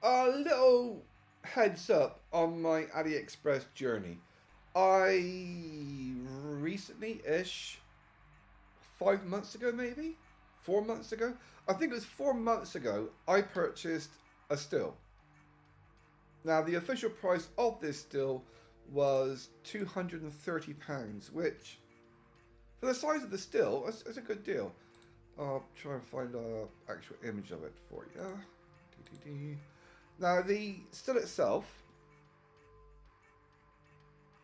A little heads up on my AliExpress journey. I recently-ish, 5 months ago maybe? 4 months ago? I think it was 4 months ago, I purchased a still. Now, the official price of this still was £230, which, for the size of the still, is a good deal. I'll try and find an actual image of it for you. Now, the still itself,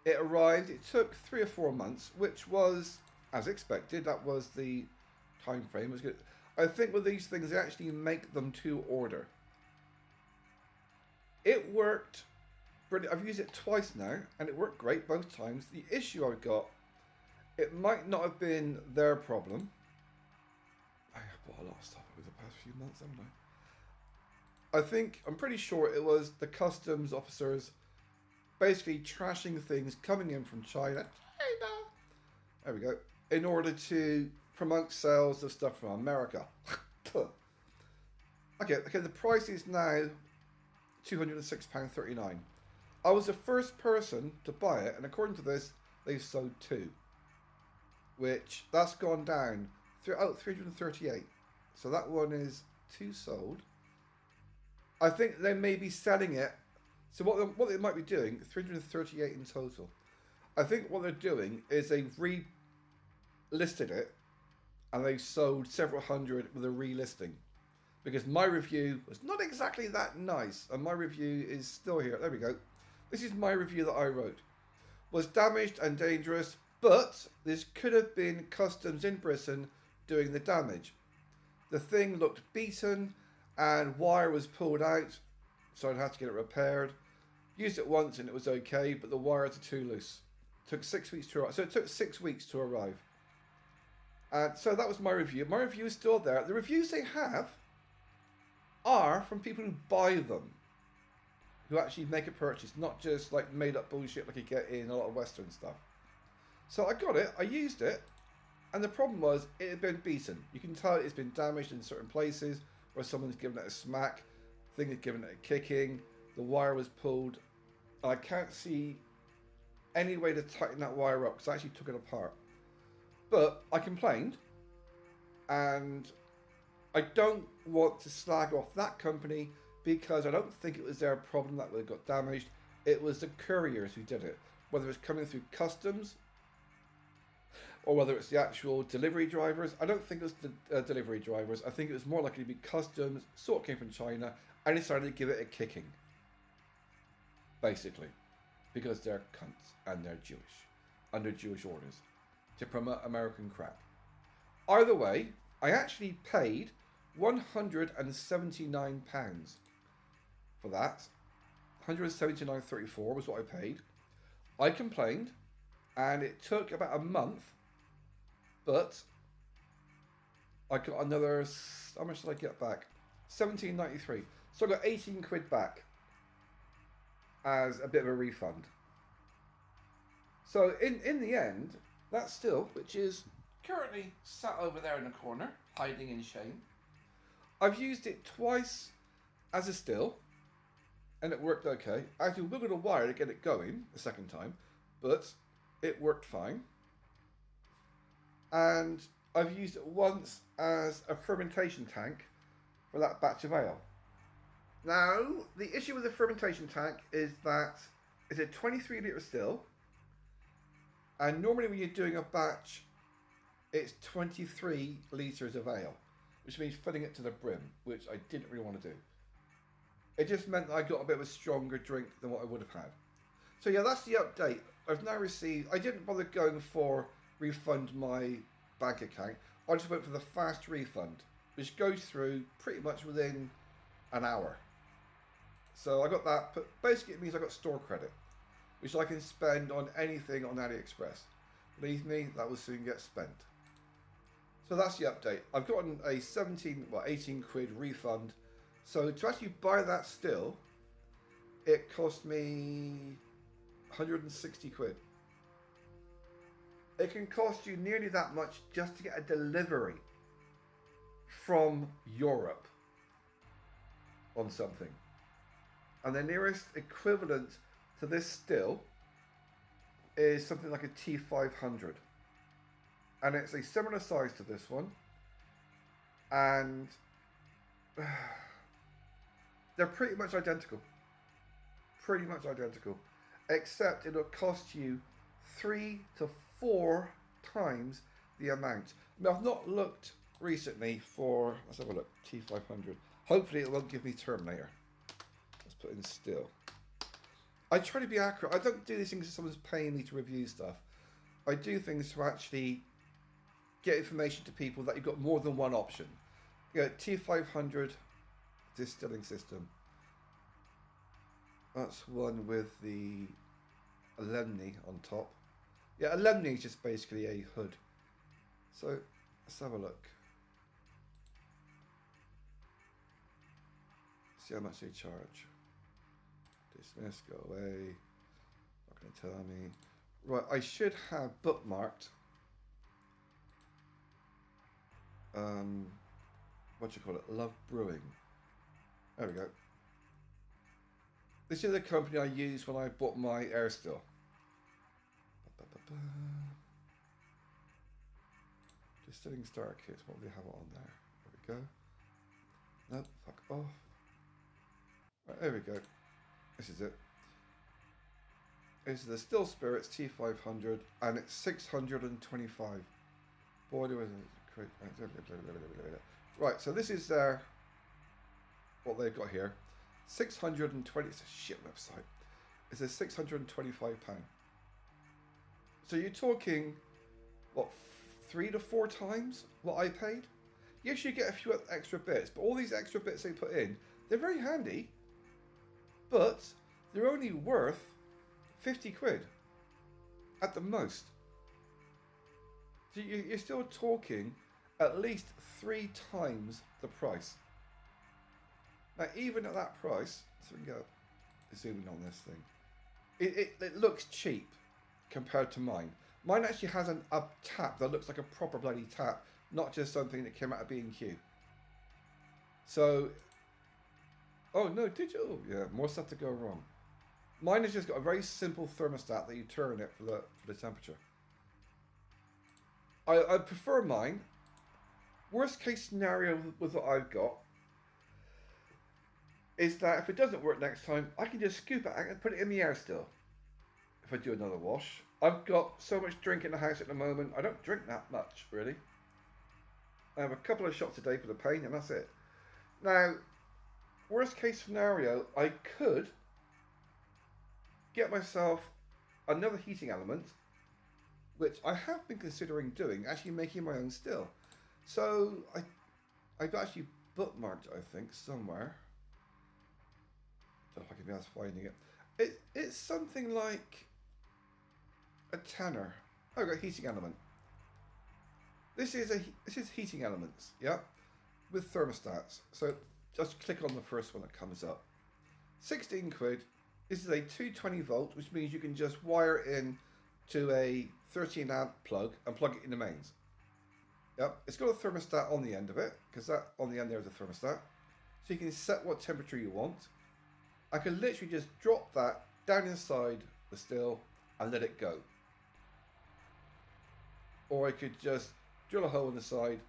it arrived, it took 3 or 4 months, which was, as expected, that was the time frame. Was good. I think with these things, they actually make them to order. It worked brilliant. I've used it twice now, and it worked great both times. The issue I've got, it might not have been their problem. I have bought a lot of stuff over the past few months, haven't I'm pretty sure it was the customs officers basically trashing things coming in from China. There we go. In order to promote sales of stuff from America. Okay, the price is now £206.39. I was the first person to buy it, and according to this, they've sold two. Which, that's gone down. 338. So that one is two sold. I think they may be selling it. So what they might be doing, 338 in total. I think what they're doing is they've relisted it, and they've sold several hundred with a relisting. Because my review was not exactly that nice, and my review is still here. There we go. This is my review that I wrote. Was damaged and dangerous, but this could have been customs in Britain doing the damage. The thing looked beaten, and wire was pulled out, so I'd have to get it repaired. Used it once and it was okay, but the wires are too loose. Took 6 weeks to arrive. So it took 6 weeks to arrive. And so that was my review. My review is still there. The reviews they have are from people who buy them, who actually make a purchase, not just like made up bullshit like you get in a lot of Western stuff. So I got it, I used it, and the problem was it had been beaten. You can tell it's been damaged in certain places where someone's given it a smack, thing had given it a kicking, the wire was pulled. I can't see any way to tighten that wire up because I actually took it apart. But I complained, and I don't want to slag off that company because I don't think it was their problem that it got damaged. It was the couriers who did it. Whether it's coming through customs or whether it's the actual delivery drivers. I don't think it was the delivery drivers. I think it was more likely to be customs, sort of came from China, and decided to give it a kicking. Basically. Because they're cunts and they're Jewish. Under Jewish orders. To promote American crap. Either way, I actually paid £179 for that. £179.34 was what I paid. I complained, and it took about a month, but I got another, how much did I get back? £17.93. So I got 18 quid back as a bit of a refund. So in the end, that still, which is currently sat over there in the corner, hiding in shame. I've used it twice as a still, and it worked okay. I had to wiggle the wire to get it going the second time, but it worked fine. And I've used it once as a fermentation tank for that batch of ale. Now, the issue with the fermentation tank is that it's a 23 litre still, and normally when you're doing a batch, it's 23 litres of ale, which means filling it to the brim, which I didn't really want to do. It just meant that I got a bit of a stronger drink than what I would have had. So yeah, that's the update. I've now received, I didn't bother going for refund my bank account. I just went for the fast refund, which goes through pretty much within an hour. So I got that, but basically it means I got store credit, which I can spend on anything on AliExpress. Believe me, that will soon get spent. So that's the update. I've gotten a 18 quid refund. So to actually buy that still, it cost me 160 quid. It can cost you nearly that much just to get a delivery from Europe on something. And the nearest equivalent to this still is something like a T500. And it's a similar size to this one. And they're pretty much identical. Pretty much identical. Except it'll cost you 3 to 4 times the amount. Now, I've not looked recently for, let's have a look, T500. Hopefully it won't give me Terminator. Let's put in still. I try to be accurate. I don't do these things if someone's paying me to review stuff. I do things to actually get information to people that you've got more than one option. You know, T500 distilling system. That's one with the Alemni on top. Yeah, Alemni is just basically a hood. So let's have a look. See how much they charge. Dismiss, go away. Not going to tell me. Right, I should have bookmarked. What do you call it? Love Brewing. There we go. This is the company I used when I bought my air still. Distilling starter kits. What do they have on there? There we go. No, fuck off. Right, there we go. This is it. This is the Still Spirits T500 and it's 625. Boy, there was right, so this is their what they've got here. 620. It's a shit website. It's a 625 pound. So you're talking what 3 to 4 times what I paid. Yes, you get a few extra bits, but all these extra bits they put in, they're very handy. But they're only worth 50 quid at the most. So you're still talking at least 3 times the price. Now, even at that price, so we can go zooming on this thing. It looks cheap compared to mine. Mine actually has a tap that looks like a proper bloody tap, not just something that came out of B&Q. So, oh no, digital. Yeah, more stuff to go wrong. Mine has just got a very simple thermostat that you turn it for the temperature. I prefer mine. Worst case scenario with what I've got is that if it doesn't work next time, I can just scoop it out and put it in the air still. If I do another wash. I've got so much drink in the house at the moment. I don't drink that much, really. I have a couple of shots a day for the pain and that's it. Now, worst case scenario, I could get myself another heating element, which I have been considering doing, actually making my own still. So I've actually bookmarked it, I think, somewhere. Don't know if I can be able to finding it. It's something like a tenner. Oh, I've got heating element. This is heating elements, yeah, with thermostats. So just click on the first one that comes up. 16 quid. This is a 220 volt, which means you can just wire it in to a 13 amp plug and plug it in the mains. Yep, it's got a thermostat on the end of it, because that on the end there is a thermostat. So you can set what temperature you want. I can literally just drop that down inside the still and let it go. Or I could just drill a hole in the side,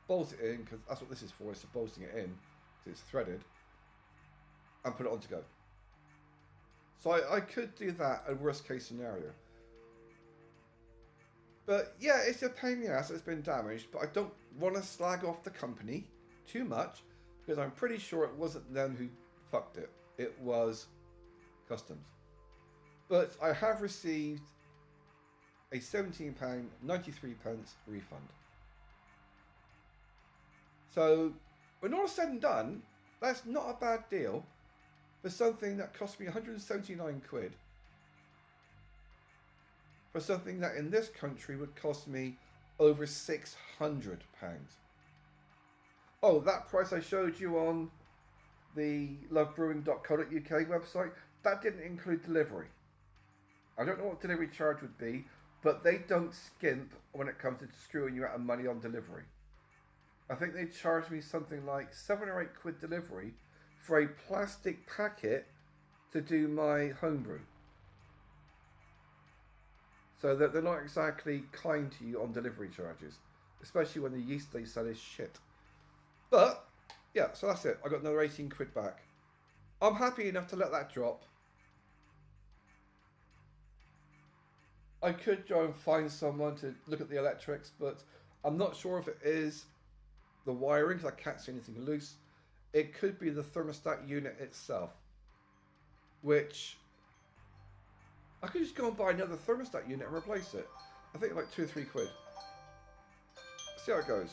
bolt it in, because that's what this is for, it's for bolting it in, because it's threaded, and put it on to go. So I could do that at worst case scenario. But yeah, it's a pain in the ass, it's been damaged, but I don't want to slag off the company too much, because I'm pretty sure it wasn't them who fucked it. It was customs. But I have received a £17.93 refund. So when all is said and done, that's not a bad deal for something that cost me 179 quid. For something that in this country would cost me over £600. Oh, that price I showed you on the lovebrewing.co.uk website, that didn't include delivery. I don't know what delivery charge would be, but they don't skimp when it comes to screwing you out of money on delivery. I think they charged me something like 7 or 8 quid delivery for a plastic packet to do my homebrew. So that they're not exactly kind to you on delivery charges, especially when the yeast they sell is shit. But yeah, so that's it. I got another 18 quid back. I'm happy enough to let that drop. I could go and find someone to look at the electrics, but I'm not sure if it is the wiring because I can't see anything loose. It could be the thermostat unit itself, which I could just go and buy another thermostat unit and replace it. I think like 2 or 3 quid. See how it goes.